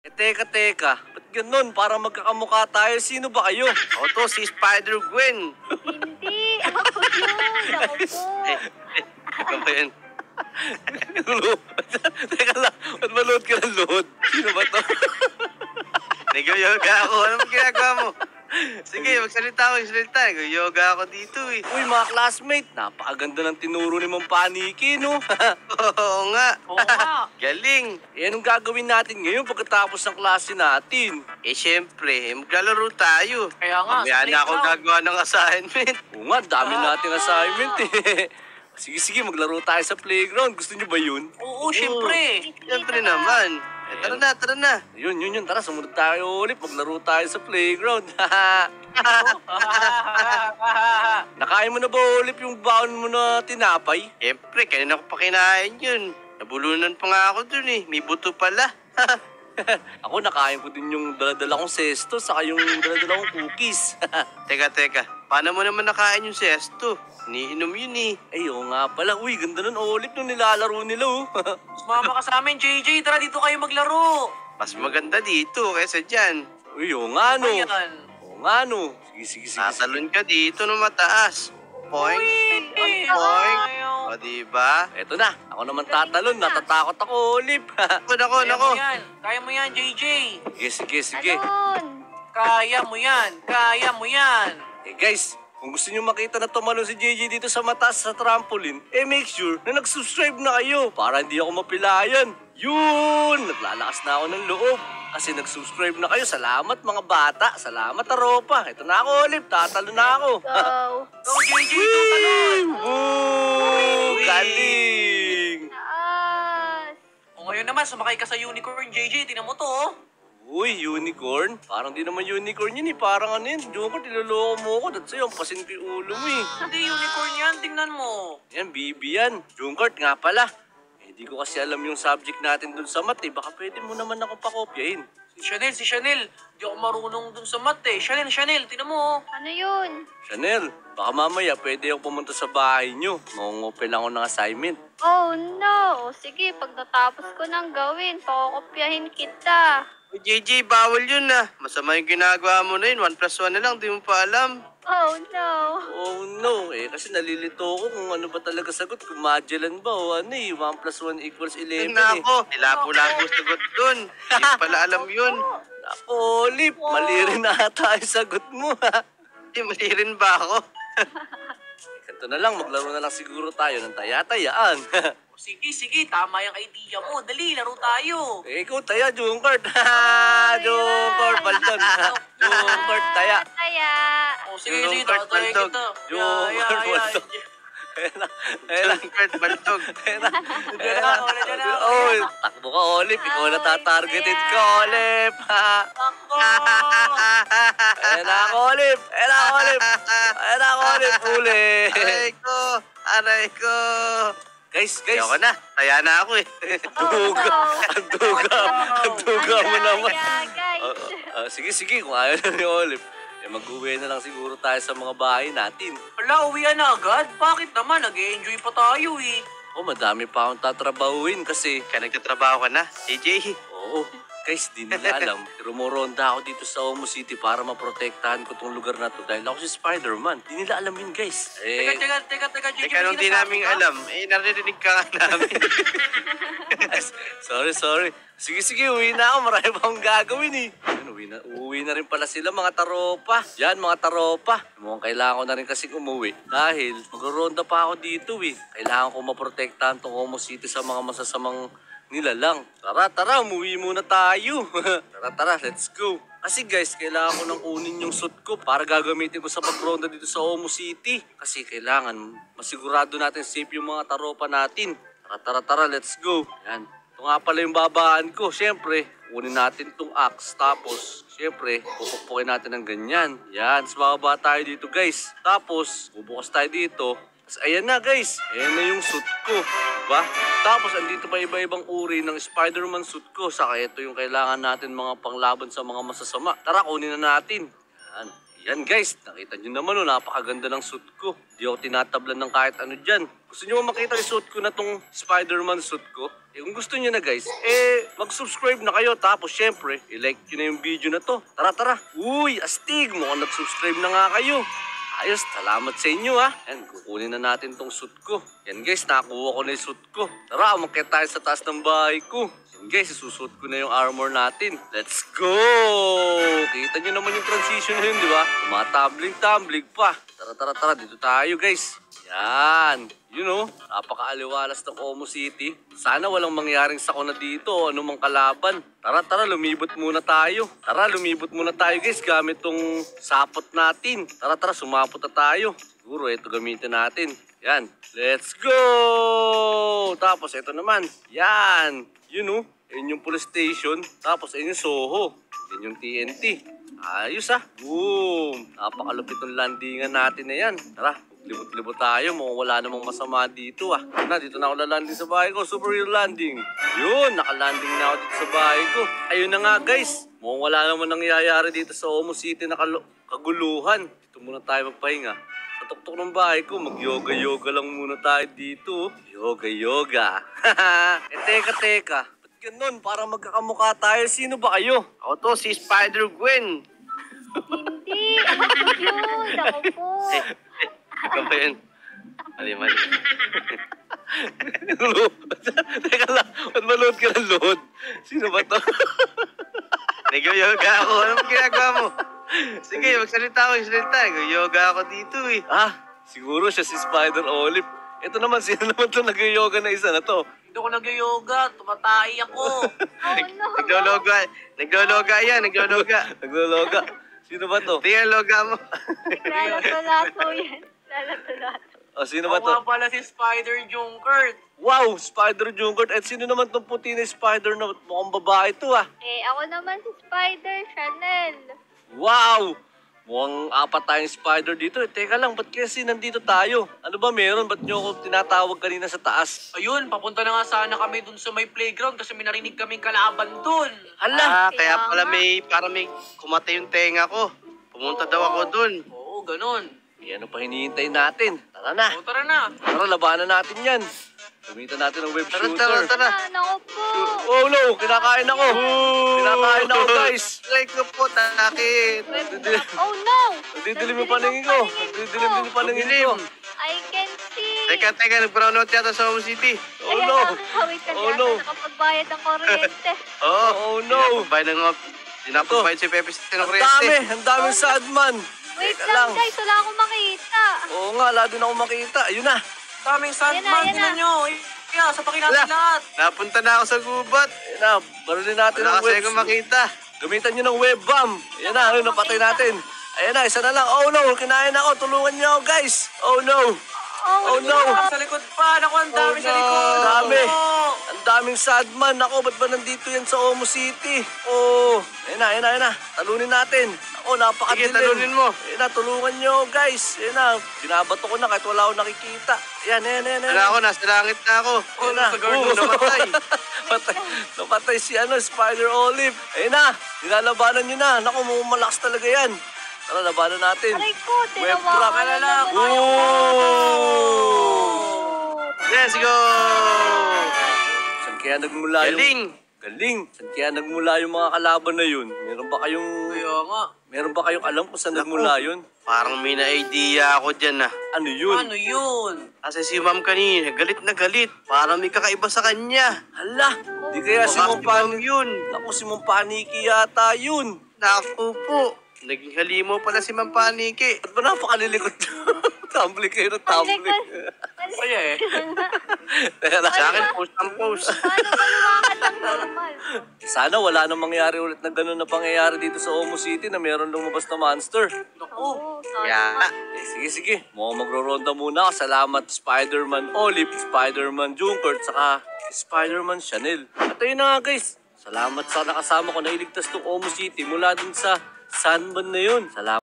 Teka. Ba't ganun? Parang magkakamukha tayo. Sino ba kayo? Ako to, si Spider-Gwen. Hindi, ako yun. Ako po. Ikaw ba yan? Teka lang, ba't malood ka ng load? Sino ba to? Nag-yoga ako. Anong ginagawa mo? Sige, magsalita. Nag-yoga ako dito eh. Uy, mga classmate, napakaganda ng tinuro ni Ma'am Paniki, no? Oo nga. Oo nga. Galing. Eh, anong gagawin natin ngayon pagkatapos ng klase natin? Eh, syempre, maglalaro tayo. Kaya nga, Mamaya sa na ako playground. gagawa ng assignment. Oo nga, dami nating assignment eh. Sige, maglaro tayo sa playground. Gusto niyo ba yun? Oo, syempre. Syempre naman. Eh, tara na. Yun. Tara, sumunod tayo ulit. Maglaro tayo sa playground. Nakain mo na ba ulit yung baon mo na tinapay? Syempre, kanina ko pa kinain yun. Nabulunan pa nga ako dun eh. May buto pala. Ako, nakain ko din yung daladala kong sesto saka yung daladala kong cookies. Teka. Paano mo naman nakain yung sesto? Iniinom yun eh. Ay, oo nga pala. Uy, ganda nun ulit nung nilalaro nila oh. Sumama ka sa amin, JJ. Tara, dito kayo maglaro. Mas maganda dito kaysa dyan. Uy, oo nga no. Ayan. Oo nga no. Sige. Tatalon ka dito no mataas. Poing. Uy! Poing. Ayaw. O diba? Eto na. Ako naman tatalon. Natatakot ako, Olip. Nako. Kaya mo yan, JJ. Sige. Alon. Kaya mo yan. Eh guys, kung gusto nyo makita na tumalon si JJ dito sa mataas sa trampoline, eh make sure na nag-subscribe na kayo para hindi ako mapilayan. Yun! Naglalakas na ako ng loob kasi nag-subscribe na kayo. Salamat mga bata. Salamat taropa. Ito na ako, Olip. Tatalo na ako. Go. Go, JJ. Tutalon. Woo! Galing! Taas. O ngayon naman, sumakay ka sa unicorn, JJ. Tinan mo to, oh. Uy, unicorn? Parang di naman unicorn yun eh. Parang ano yun. Joker, tiloloko mo ako. That's sa'yo, pasin ko yung ulo mo eh. Hindi unicorn yan. Tingnan mo. Yan, bibi yan. Junkart nga pala. Eh, di ko kasi alam yung subject natin dun sa math eh. Baka pwede mo naman ako pakopyahin. Si Chanel. Di ako marunong dun sa mat eh. Chanel. Tinan mo, oh. Ano yun? Chanel, baka mamaya pwede ako pumunta sa bahay nyo. Mangungopel ako ng assignment. Oh no. Sige, pag natapos ko nang gawin, pakokopyahin kita. Uy, JJ, bawal yun ah. Masama yung ginagawa mo na yun. 1 plus 1 na lang, di mo pa alam. Oh no. Oh no, eh kasi nalilito ko kung ano ba talaga sagot. Kung Magellan ba o ano eh. 1 plus 1 equals 11 Yun na eh. ako. Nilapo-lapo sagot dun. Hindi mo pala alam yun. Ako, Olip, mali rin ata yung sagot mo ha. Mali rin ba ako? Ganito na lang, maglaro na lang siguro tayo ng taya-tayaan. O, sige. Tama yung idea mo. Dali, laro tayo. Eh, ikaw taya, Junkart. Junkart, baldon. Junkart, taya. Taya. O, sige. Junkart, Tatay baldog. kita. Junkart, baldog. Ayun na. Junkart, baltog. Diyan na. Oh, takbo ka, Olip. Ikaw na tatargeted ka, Olip. Ako. Ayun na ako, Olip. Uli. Aray ko. Guys. Ayoko na. Taya na ako eh. Ang duga mo naman. Taya, guys. Sige, kung ayaw na ni Olip. Eh, mag-uwi na lang siguro tayo sa mga bahay natin. Wala, uwian na agad. Bakit naman? Nag-e-enjoy pa tayo eh. Oh, madami pa akong tatrabahuin kasi. Kaya nagtatrabaho ka na, JJ. Oo. Guys, di nila alam. Rumoronda ako dito sa Omo City para maprotektahan ko tong lugar na to dahil ako si Spider-Man. Di nila alam yun, guys. Teka, JJ. Teka, nung di namin alam, naririnig ka nga namin. Sorry. Sige, uwi na ako. Marami pa akong gagawin eh. Ayun, uuwi na rin pala sila mga taropa. Yan, mga taropa. Mukhang kailangan ko na rin kasing umuwi. Dahil magro-ronda pa ako dito eh. Kailangan ko maprotektahan tong Omo City sa mga masasamang nilalang. Tara, umuwi muna tayo. Tara, let's go. Kasi guys, kailangan ko nang kunin yung suit ko para gagamitin ko sa pagronda dito sa Omo City. Kasi kailangan masigurado natin safe yung mga taropa natin. Tara, let's go. Yan. Ito nga pala yung babaan ko. Siyempre, kunin natin tong axe. Tapos, siyempre, pupukpukin natin ng ganyan. Yan, sa bababa tayo dito guys. Tapos, bubukas tayo dito. Tapos, ayan na guys. Ayan na yung suit ko. Diba? Tapos, andito pa iba-ibang uri ng Spider-Man suit ko. Saka ito yung kailangan natin mga panglaban sa mga masasama. Tara, kunin na natin. Yan. Yan guys, nakita nyo naman oh, napakaganda ng suit ko. Di ako tinatablan ng kahit ano dyan. Gusto nyo makita yung suit ko na tong Spider-Man suit ko? Eh kung gusto nyo na guys, mag-subscribe na kayo. Tapos syempre, i-like nyo na yung video na to. Tara. Uy, astig, mukhang nag-subscribe na nga kayo. Ayos, salamat sa inyo ha. Yan, kukunin na natin tong suit ko. Yan guys, nakakuha ko na yung suit ko. Tara, umakyat tayo sa taas ng bahay ko. Yan guys, isusuot ko na yung armor natin. Let's go! Kita nyo naman yung transition na yun, di ba? Tumatambling pa. Tara, dito tayo guys. Yan. You know, napakaaliwalas ng Omo City. Sana walang mangyaring sakuna dito o anumang kalaban. Tara, lumibot muna tayo. Guys gamit tong sapot natin. Tara, sumapot na tayo. Siguro ito gamitin natin. Yan, let's go! Tapos ito naman. Yan. You know, yun yung police station. Tapos yun yung Soho. Yun yung TNT. Ayos ah. Boom! Napakalupit ng landingan natin na yan. Tara, libot-libot tayo. Mukhang wala namang masama dito ah. Dito na ako lalanding sa bahay ko. Super real landing. Yun, nakalanding na ako dito sa bahay ko. Ayun na nga guys. Mukhang wala naman nangyayari dito sa Omo City na kaguluhan. Dito muna tayo magpahinga. Sa tuktok ng bahay ko, mag-yoga lang muna tayo dito. Yoga. Teka. Ba't ganun? Para magkakamukha tayo. Sino ba kayo? Ako to, si Spider-Gwen. Hindi, ako po yun. Ako po. Ikaw ba yun? Mali. Teka lang, ba't malood ka ng load? Sino ba to? Nag-yoga ako. Ano ginagawa mo? Sige, magsalita. Nag-yoga ako dito eh. Siguro siya si Spider Olive. Ito naman, sino naman to nag-yoga na isa na to? Hindi ako nag-yoga, tumatay ako. Oh no. Naglologa yan. Naglologa. Sino ba to? Tingnan loga mo. Lalat-lato yan. Lalat-lato. O, sino ba Ako to? nga pala si Spider-Junkert. Wow, Spider Junkert. At sino naman tong puti na Spider na mukhang babae to ah? Ako naman si Spider Chanel. Wow! Mukhang apat tayong spider dito. Teka lang, ba't kasi nandito tayo? Ano ba meron? Ba't nyo ako tinatawag kanina sa taas? Ayun, papunta na nga sana kami dun sa may playground kasi may narinig kaming kalaban dun. Hala! Kaya pala nga. may kumatay yung tenga ko. Pumunta daw ako dun. Oo, ganun. Ano pa hinihintay natin? Tara na! O, tara na. Tara, labanan natin yan. Gamitan natin ng web shooter. Tara. Ako po. Oh no! Kinakain ako! Kinakain ako guys! Like ko po, takit. Oh no! Nadidilim yung paningin ko! Nadidilim din yung paningin ko! I can see. Teka, nag-brown out yata sa Home City. Oh no! Wait lang, Oh, no. nakapagbayad ng kuryente. Oh no! Dinapagbayad si Pepe sa Ang Tinokrete. ang daming sadman! Wait Teka lang guys, wala akong makita. Oo nga, wala din ako makita. Ayun na! Daming sandman, Yan na. tingnan nyo. Kaya, sapakin natin Wala. lahat. Napunta na ako sa gubat. Ayun na, barilin natin Wala ang kasi web. akong makita. Gamitan nyo ng web bomb. Ayan na, ayun, napatay natin. Ayan na, isa na lang. Oh no, kinain ako. Tulungan nyo ako guys. Oh no. Oh no. Sa likod pa. Naku, ang dami sa likod. Ang dami. Oo. Ang daming sadman. Ako, ba't ba nandito yan sa Omo City? Oh, ayan na. Talunin natin. Ako, napakadilim. Sige, talunin mo. Ayan na, tulungan nyo guys. Ayan na, binabato ko na kahit wala akong nakikita. Ayan. Wala ako, nasa langit na ako. Ayan na. Namatay. Napatay si Spider Olive. Ayun na, nilalabanan nyo na. Naku, malakas talaga yan. Tara, labanan natin. Aray ko, Web trap. tinawakan na Alala, naman. Let's go! Saan kaya nagmula yung... Galing. Saan kaya nagmula yung mga kalaban na yun? Meron ba kayong alam kung saan nagmula yun? Parang may na-idea ako dyan ah. Ano yun? Ano yun? Kasi si ma'am kanina, galit na galit. Parang may kakaiba sa kanya. Hala, di kaya si Baka Mong si ma'am Paniki. yun. Naku, si Mong Paniki yata yun. Naku po. Naging halimaw pala si Ma'am Paniki. Ba't ba napakalilikot? Tumbling kayo ng tumbling. Kaya eh. Teka lang. Sa akin, post ang post. Paano maluwakan ng normal? Sana wala nang mangyari ulit na gano'n na pangyayari dito sa Omo City na meron lumabas na monster. Oo, Yeah. Sige. Mukhang magro-ronda muna ako. Salamat Spider-Man Olive, Spider-Man Junkert, saka Spider-Man Chanel. At ayun na nga guys. Salamat sa nakasama ko na iligtas tong Omo City mula dun sa Sandman na yun. Salamat.